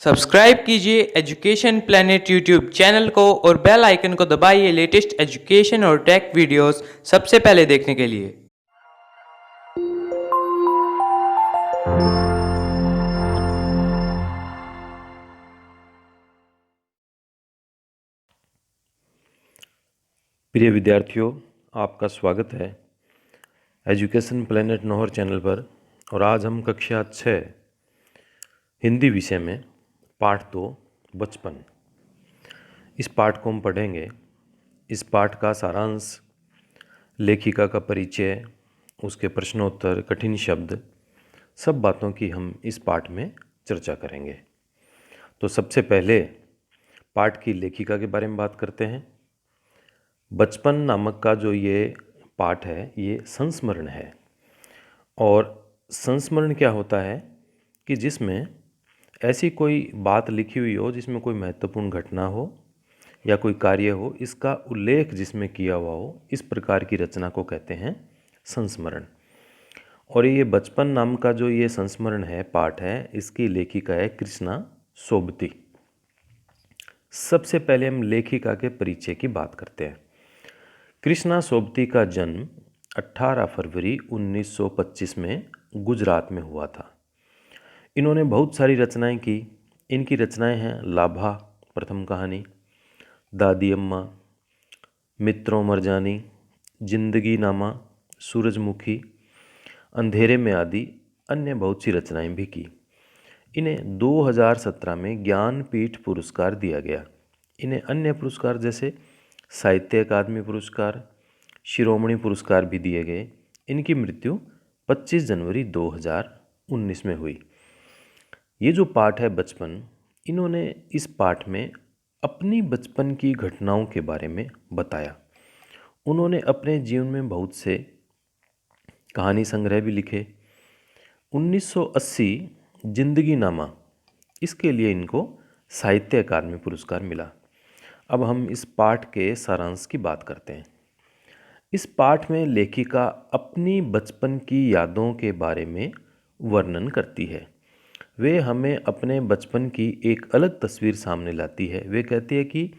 Subscribe कीजिए education planet YouTube channel को और बेल आइकन को दबाइए लेटेस्ट एजुकेशन और टेक वीडियोस सबसे पहले देखने के लिए। प्रिय विद्यार्थियों, आपका स्वागत है एजुकेशन प्लेनेट नौहर चैनल पर। और आज हम कक्षा 6 हिंदी विषय में पाठ 2 बचपन, इस पाठ को हम पढ़ेंगे। इस पाठ का सारांश, लेखिका का परिचय, उसके प्रश्नोत्तर, कठिन शब्द, सब बातों की हम इस पाठ में चर्चा करेंगे। तो सबसे पहले पाठ की लेखिका के बारे में बात करते हैं। बचपन नामक का जो ये पाठ है, ये संस्मरण है। और संस्मरण क्या होता है कि जिसमें ऐसी कोई बात लिखी हुई हो जिसमें कोई महत्वपूर्ण घटना हो या कोई कार्य हो, इसका उल्लेख जिसमें किया हुआ हो, इस प्रकार की रचना को कहते हैं संस्मरण। और ये बचपन नाम का जो ये संस्मरण है, पाठ है, इसकी लेखिका है कृष्णा सोबती। सबसे पहले हम लेखिका के परिचय की बात करते हैं। कृष्णा सोबती का जन्म 18 फरवरी 1925 में गुजरात में हुआ था। इन्होंने बहुत सारी रचनाएं की। इनकी रचनाएं हैं लाभा प्रथम कहानी, दादी अम्मा, मित्रों मरजानी, जिंदगी नामा, सूरजमुखी, अंधेरे में आदि अन्य बहुत सी रचनाएं भी की। इन्हें 2017 में ज्ञानपीठ पुरस्कार दिया गया। इन्हें अन्य पुरस्कार जैसे साहित्य अकादमी पुरस्कार, शिरोमणि पुरस्कार भी दिए गए। इनकी मृत्यु 25 जनवरी 2019 में हुई। ये जो पाठ है बचपन, इन्होंने इस पाठ में अपनी बचपन की घटनाओं के बारे में बताया। उन्होंने अपने जीवन में बहुत से कहानी संग्रह भी लिखे। 1980 जिंदगी नामा, इसके लिए इनको साहित्य अकादमी पुरस्कार मिला। अब हम इस पाठ के सारांश की बात करते हैं। इस पाठ में लेखिका अपनी बचपन की यादों के बारे में वर्णन करती है। वे हमें अपने बचपन की एक अलग तस्वीर सामने लाती है। वे कहती है कि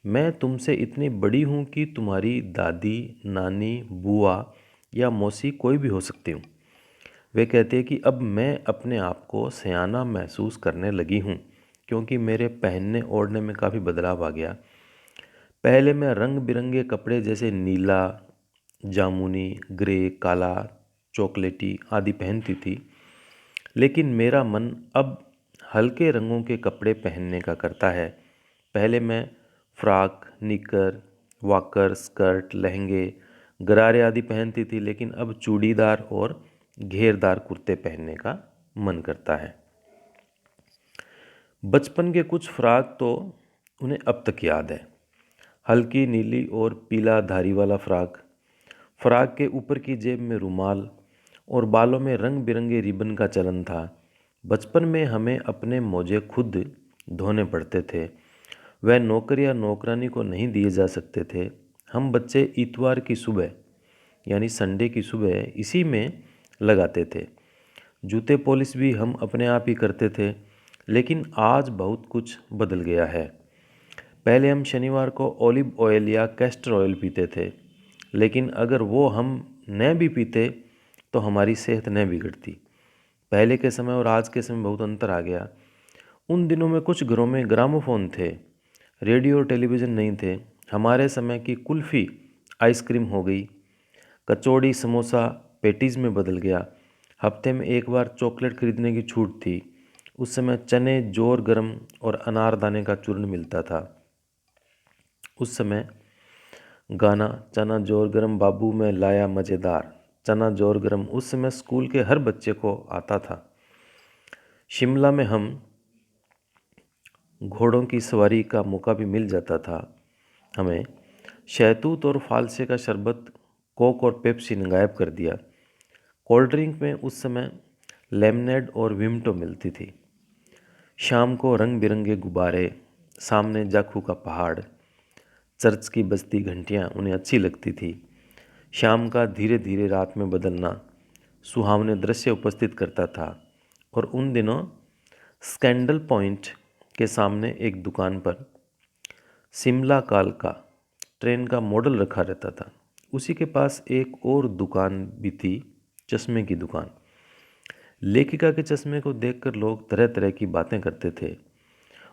मैं तुमसे इतनी बड़ी हूँ कि तुम्हारी दादी, नानी, बुआ या मौसी कोई भी हो सकती हूँ। वे कहते हैं कि अब मैं अपने आप को सयाना महसूस करने लगी हूँ क्योंकि मेरे पहनने ओढ़ने में काफ़ी बदलाव आ गया। पहले मैं रंग बिरंगे कपड़े जैसे नीला, जामुनी, ग्रे, काला, चॉकलेटी आदि पहनती थी, लेकिन मेरा मन अब हल्के रंगों के कपड़े पहनने का करता है। पहले मैं फ्रॉक, निकर, वॉकर, स्कर्ट, लहंगे, गरारे आदि पहनती थी, लेकिन अब चूड़ीदार और घेरदार कुर्ते पहनने का मन करता है। बचपन के कुछ फ्रॉक तो उन्हें अब तक याद है। हल्की नीली और पीला धारी वाला फ्रॉक, फ्रॉक के ऊपर की जेब में रुमाल और बालों में रंग बिरंगे रिबन का चलन था। बचपन में हमें अपने मोजे खुद धोने पड़ते थे। वह नौकर या नौकरानी को नहीं दिए जा सकते थे। हम बच्चे इतवार की सुबह यानी संडे की सुबह इसी में लगाते थे। जूते पॉलिश भी हम अपने आप ही करते थे। लेकिन आज बहुत कुछ बदल गया है। पहले हम शनिवार को ऑलिव ऑयल या कैस्टर ऑयल पीते थे, लेकिन अगर वो हम न भी पीते तो हमारी सेहत न बिगड़ती। पहले के समय और आज के समय बहुत अंतर आ गया। उन दिनों में कुछ घरों में ग्रामोफोन थे, रेडियो और टेलीविज़न नहीं थे। हमारे समय की कुल्फ़ी आइसक्रीम हो गई, कचौड़ी समोसा पेटीज़ में बदल गया। हफ्ते में एक बार चॉकलेट खरीदने की छूट थी। उस समय चने, जोर गरम और अनारदाने का चूर्ण मिलता था। उस समय गाना चना जोर गरम बाबू में लाया मज़ेदार, चना जोर गरम उस समय स्कूल के हर बच्चे को आता था। शिमला में हम घोड़ों की सवारी का मौका भी मिल जाता था। हमें शहतूत और फालसे का शरबत, कोक और पेप्सी ने गायब कर दिया। कोल्ड ड्रिंक में उस समय लेमनेड और विमटो मिलती थी। शाम को रंग बिरंगे गुब्बारे, सामने जाखू का पहाड़, चर्च की बजती घंटियाँ उन्हें अच्छी लगती थी। शाम का धीरे धीरे रात में बदलना सुहावने दृश्य उपस्थित करता था। और उन दिनों स्कैंडल पॉइंट के सामने एक दुकान पर शिमला काल का ट्रेन का मॉडल रखा रहता था। उसी के पास एक और दुकान भी थी, चश्मे की दुकान। लेखिका के चश्मे को देखकर लोग तरह तरह की बातें करते थे।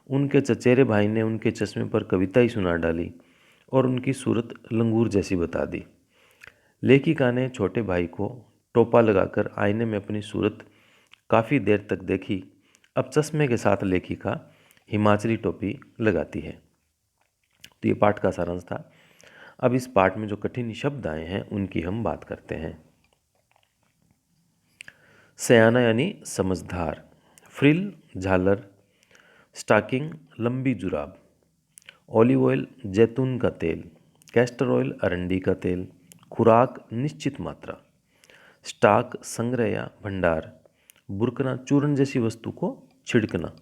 उनके चचेरे भाई ने उनके चश्मे पर कविता ही सुना डाली और उनकी सूरत लंगूर जैसी बता दी। लेखिका ने छोटे भाई को टोपा लगाकर आईने में अपनी सूरत काफ़ी देर तक देखी। अब चश्मे के साथ लेखिका हिमाचली टोपी लगाती है। तो ये पाठ का सारांश था। अब इस पाठ में जो कठिन शब्द आए हैं उनकी हम बात करते हैं। सयाना यानी समझदार, फ्रिल झालर, स्टाकिंग लंबी जुराब, ऑलिव ऑयल जैतून का तेल, कैस्टर ऑयल अरंडी का तेल, खुराक निश्चित मात्रा, स्टॉक संग्रह या भंडार, बुरकना चूर्ण जैसी वस्तु को छिड़कना,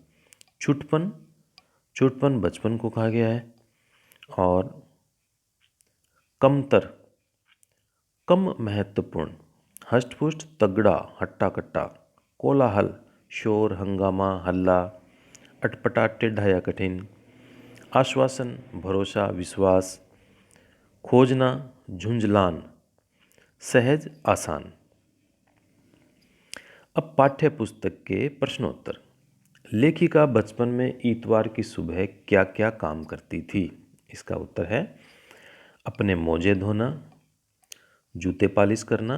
छुटपन छुटपन बचपन को कहा गया है। और कमतर कम महत्वपूर्ण, हष्टपुष्ट तगड़ा हट्टा कट्टा, कोलाहल शोर हंगामा हल्ला, अटपटा टेढ़ा या कठिन, आश्वासन भरोसा विश्वास, खोजना झुंझलान, सहज आसान। अब पाठ्य पुस्तक के प्रश्नोत्तर। लेखिका बचपन में इतवार की सुबह क्या क्या काम करती थी? इसका उत्तर है अपने मोजे धोना, जूते पालिश करना।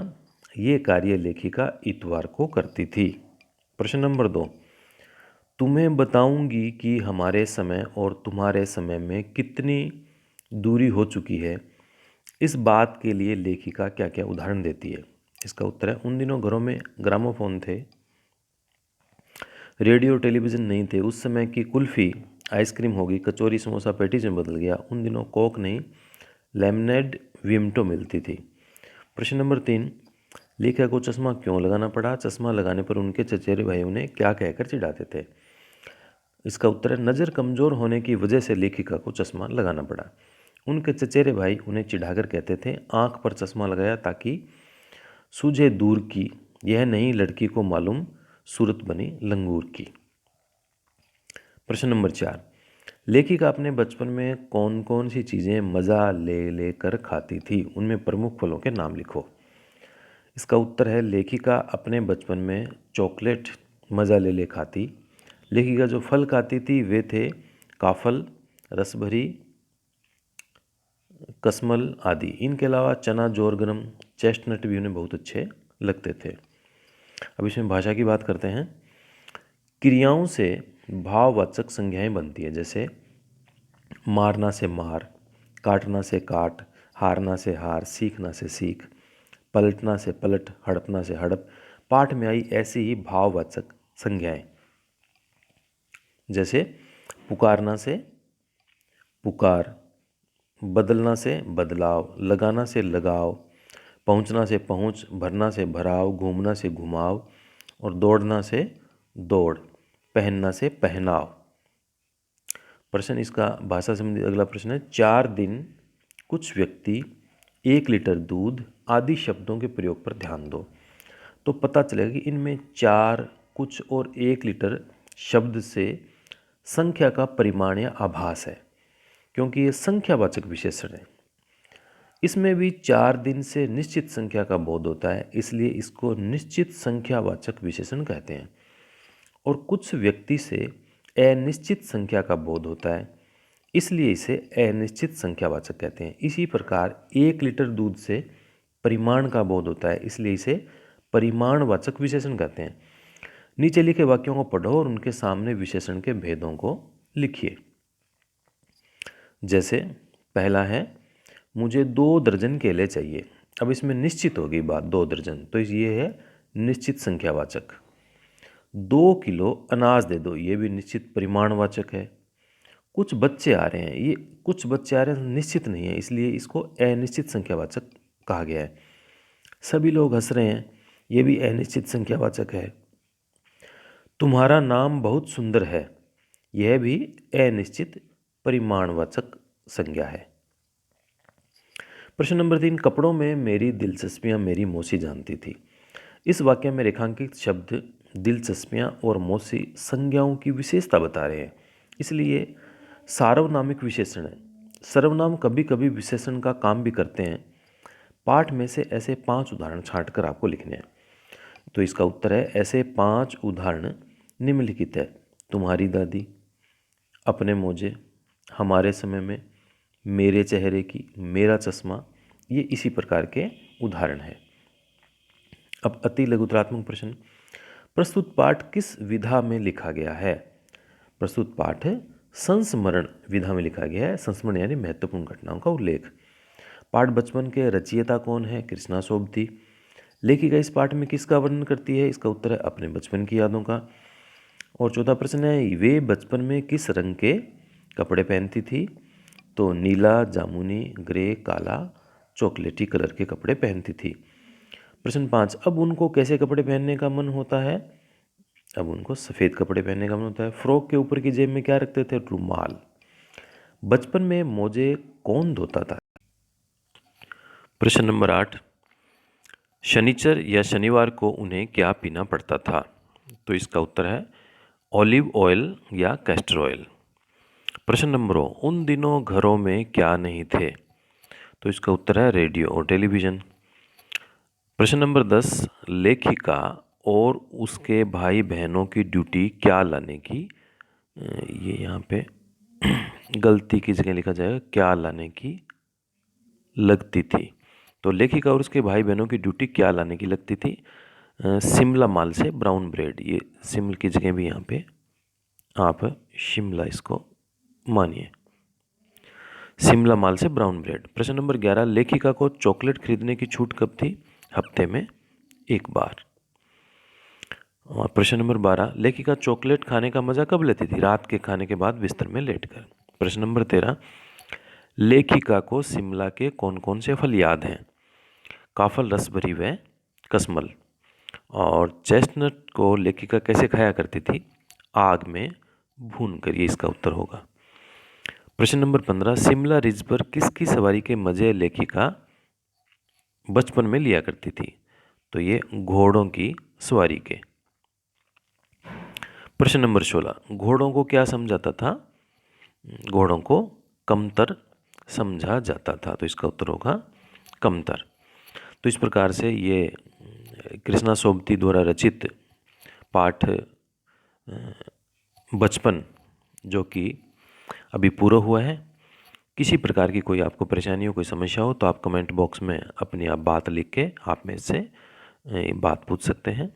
ये कार्य लेखिका इतवार को करती थी। प्रश्न नंबर 2, तुम्हें बताऊंगी कि हमारे समय और तुम्हारे समय में कितनी दूरी हो चुकी है। इस बात के लिए लेखिका क्या क्या उदाहरण देती है? इसका उत्तर है उन दिनों घरों में ग्रामोफोन थे, रेडियो टेलीविज़न नहीं थे। उस समय की कुल्फ़ी आइसक्रीम होगी, कचौरी समोसा पेटीज में बदल गया। उन दिनों कोक नहीं, लेमनेड विमटो मिलती थी। प्रश्न नंबर 3, लेखिका को चश्मा क्यों लगाना पड़ा? चश्मा लगाने पर उनके चचेरे भाई उन्हें क्या कहकर चिढ़ाते थे? इसका उत्तर है नज़र कमज़ोर होने की वजह से लेखिका को चश्मा लगाना पड़ा। उनके चचेरे भाई उन्हें चिढ़ाकर कहते थे, आँख पर चश्मा लगाया ताकि सूझे दूर की, यह नहीं लड़की को मालूम सूरत बनी लंगूर की। प्रश्न नंबर 4, लेखिका अपने बचपन में कौन कौन सी चीज़ें मज़ा ले लेकर खाती थी? उनमें प्रमुख फलों के नाम लिखो। इसका उत्तर है लेखिका अपने बचपन में चॉकलेट मज़ा ले ले खाती। लेखिका जो फल खाती थी वे थे काफल, रसभरी, कसमल आदि। इनके अलावा चना, जोर गरम, चेस्टनट भी उन्हें बहुत अच्छे लगते थे। अब इसमें भाषा की बात करते हैं। क्रियाओं से भाववाचक संज्ञाएं बनती है, जैसे मारना से मार, काटना से काट, हारना से हार, सीखना से सीख, पलटना से पलट, हड़पना से हड़प। पाठ में आई ऐसी ही भाववाचक संज्ञाएं, जैसे पुकारना से पुकार, बदलना से बदलाव, लगाना से लगाव, पहुंचना से पहुंच, भरना से भराव, घूमना से घुमाव और दौड़ना से दौड़, पहनना से पहनाव। प्रश्न इसका भाषा संबंधी अगला प्रश्न है, 4 दिन, कुछ व्यक्ति, 1 लीटर दूध आदि शब्दों के प्रयोग पर ध्यान दो। तो पता चलेगा कि इनमें 4, कुछ और 1 लीटर शब्द से संख्या का परिमाण या आभास है, क्योंकि ये संख्यावाचक विशेषण है। इसमें भी 4 दिन से निश्चित संख्या का बोध होता है, इसलिए इसको निश्चित संख्यावाचक विशेषण कहते हैं। और कुछ व्यक्ति से अनिश्चित संख्या का बोध होता है, इसलिए इसे अनिश्चित संख्यावाचक कहते हैं। इसी प्रकार 1 लीटर दूध से परिमाण का बोध होता है, इसलिए इसे परिमाणवाचक विशेषण कहते हैं। नीचे लिखे वाक्यों को पढ़ो और उनके सामने विशेषण के भेदों को लिखिए। जैसे पहला है, मुझे 2 दर्जन केले चाहिए। अब इसमें निश्चित होगी बात 2 दर्जन, तो ये है निश्चित संख्यावाचक। 2 किलो अनाज दे दो, ये भी निश्चित परिमाणवाचक है। कुछ बच्चे आ रहे हैं, ये कुछ बच्चे आ रहे हैं निश्चित नहीं है, इसलिए इसको अनिश्चित संख्यावाचक कहा गया है। सभी लोग हंस रहे हैं, ये भी अनिश्चित संख्यावाचक है। तुम्हारा नाम बहुत सुंदर है, यह भी अनिश्चित परिमाणवाचक संज्ञा है। प्रश्न नंबर 3, कपड़ों में मेरी दिलचस्पियां मेरी मौसी जानती थी। इस वाक्य में रेखांकित शब्द दिलचस्पियां और मौसी संज्ञाओं की विशेषता बता रहे हैं। इसलिए सार्वनामिक विशेषण है। सर्वनाम कभी कभी विशेषण का काम भी करते हैं। पाठ में से ऐसे 5 उदाहरण छांटकर आपको लिखने हैं। तो इसका उत्तर है ऐसे 5 उदाहरण निम्नलिखित है। तुम्हारी दादी, अपने मोजे, हमारे समय में, मेरे चेहरे की, मेरा चश्मा, ये इसी प्रकार के उदाहरण हैं। अब अति लघुतरात्मक प्रश्न। प्रस्तुत पाठ किस विधा में लिखा गया है? प्रस्तुत पाठ संस्मरण विधा में लिखा गया है। संस्मरण यानी महत्वपूर्ण घटनाओं का उल्लेख। पाठ बचपन के रचयिता कौन है? कृष्णा सोबती। लेखिका इस पाठ में किसका वर्णन करती है? इसका उत्तर है अपने बचपन की यादों का। और चौथा प्रश्न है वे बचपन में किस रंग के कपड़े पहनती थी? तो नीला, जामुनी, ग्रे, काला, चॉकलेटी कलर के कपड़े पहनती थी। प्रश्न 5, अब उनको कैसे कपड़े पहनने का मन होता है? अब उनको सफ़ेद कपड़े पहनने का मन होता है। फ्रॉक के ऊपर की जेब में क्या रखते थे? रुमाल। बचपन में मोजे कौन धोता था? प्रश्न नंबर 8, शनिचर या शनिवार को उन्हें क्या पीना पड़ता था? तो इसका उत्तर है ऑलिव ऑयल या कैस्टर ऑयल। प्रश्न नंबर 9, उन दिनों घरों में क्या नहीं थे? तो इसका उत्तर है रेडियो और टेलीविज़न। प्रश्न नंबर 10, लेखिका और उसके भाई बहनों की ड्यूटी क्या लाने की, ये यहाँ पे गलती की जगह लिखा जाएगा क्या लाने की लगती थी। तो लेखिका और उसके भाई बहनों की ड्यूटी क्या लाने की लगती थी? शिमला माल से ब्राउन ब्रेड। ये शिमला की जगह भी यहाँ पे आप शिमला इसको मानिए। शिमला माल से ब्राउन ब्रेड। प्रश्न नंबर 11, लेखिका को चॉकलेट खरीदने की छूट कब थी? हफ्ते में एक बार। और प्रश्न नंबर 12, लेखिका चॉकलेट खाने का मज़ा कब लेती थी? रात के खाने के बाद बिस्तर में लेटकर। प्रश्न नंबर 13, लेखिका को शिमला के कौन कौन से फल याद हैं? काफल, रसभरी व कसमल। और चेस्टनट को लेखिका कैसे खाया करती थी? आग में भून कर। ये इसका उत्तर होगा। प्रश्न नंबर 15, शिमला रिज पर किसकी सवारी के मज़े लेखिका बचपन में लिया करती थी? तो ये घोड़ों की सवारी के। प्रश्न नंबर 16, घोड़ों को क्या समझाता था? घोड़ों को कमतर समझा जाता था। तो इसका उत्तर होगा कमतर। तो इस प्रकार से ये कृष्णा सोबती द्वारा रचित पाठ बचपन जो कि अभी पूरा हुआ है। किसी प्रकार की कोई आपको परेशानी हो, कोई समस्या हो तो आप कमेंट बॉक्स में अपनी आप बात लिख के आप में से बात पूछ सकते हैं।